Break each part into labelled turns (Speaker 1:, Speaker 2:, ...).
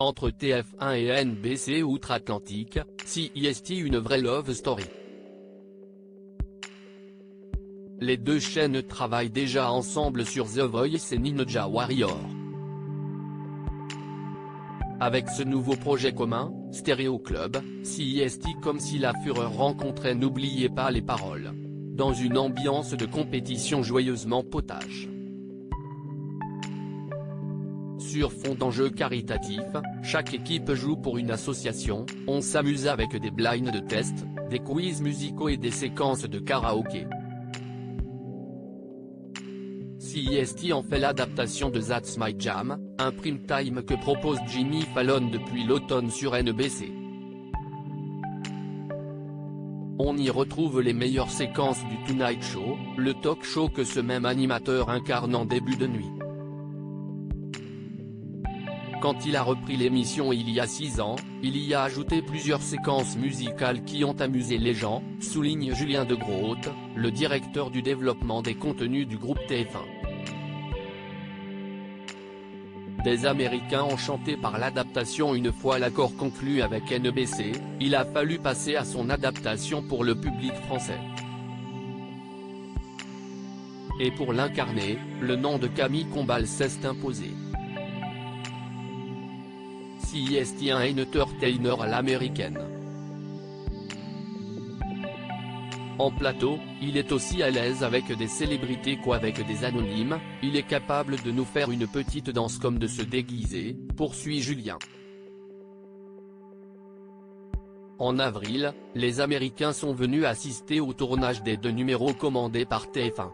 Speaker 1: Entre TF1 et NBC outre-Atlantique, CIST une vraie love story. Les deux chaînes travaillent déjà ensemble sur The Voice et Ninja Warrior. Avec ce nouveau projet commun, Stéréo Club, CIST comme si la fureur rencontrait N'oubliez pas les paroles. Dans une ambiance de compétition joyeusement potage. Sur fond d'enjeux caritatifs, chaque équipe joue pour une association, on s'amuse avec des blinds de test, des quiz musicaux et des séquences de karaoké. CIST en fait l'adaptation de That's My Jam, un prime time que propose Jimmy Fallon depuis l'automne sur NBC. On y retrouve les meilleures séquences du Tonight Show, le talk show que ce même animateur incarne en début de nuit. Quand il a repris l'émission il y a 6 ans, il y a ajouté plusieurs séquences musicales qui ont amusé les gens, souligne Julien De Groot, le directeur du développement des contenus du groupe TF1. Des Américains enchantés par l'adaptation. Une fois l'accord conclu avec NBC, il a fallu passer à son adaptation pour le public français. Et pour l'incarner, le nom de Camille Combal s'est imposé. CIST un entertainer à l'américaine. En plateau, il est aussi à l'aise avec des célébrités qu'avec des anonymes, il est capable de nous faire une petite danse comme de se déguiser, poursuit Julien. En avril, les Américains sont venus assister au tournage des 2 numéros commandés par TF1.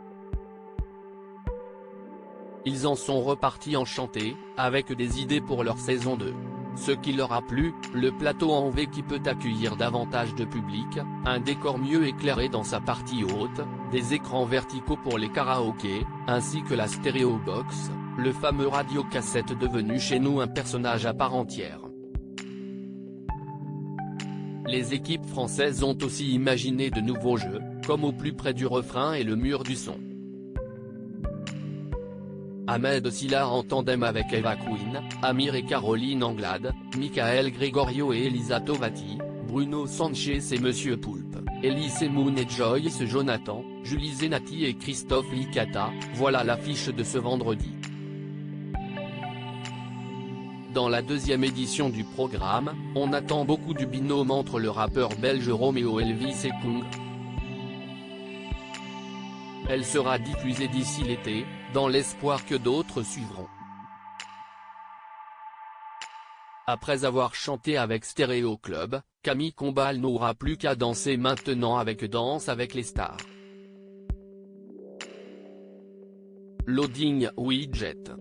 Speaker 1: Ils en sont repartis enchantés, avec des idées pour leur saison 2. Ce qui leur a plu, le plateau en V qui peut accueillir davantage de public, un décor mieux éclairé dans sa partie haute, des écrans verticaux pour les karaokés, ainsi que la Stereo Box, le fameux radiocassette devenu chez nous un personnage à part entière. Les équipes françaises ont aussi imaginé de nouveaux jeux, comme Au plus près du refrain et Le mur du son. Ahmed Silla en tandem avec Eva Queen, Amir et Caroline Anglade, Michael Gregorio et Elisa Tovati, Bruno Sanchez et Monsieur Poulpe, Elise Moon et Joyce Jonathan, Julie Zenati et Christophe Licata, voilà l'affiche de ce vendredi. Dans la 2e édition du programme, on attend beaucoup du binôme entre le rappeur belge Roméo Elvis et Kung. Elle sera diffusée d'ici l'été, dans l'espoir que d'autres suivront. Après avoir chanté avec Stéréo Club, Camille Combal n'aura plus qu'à danser maintenant avec Danse avec les stars. Loading Widget.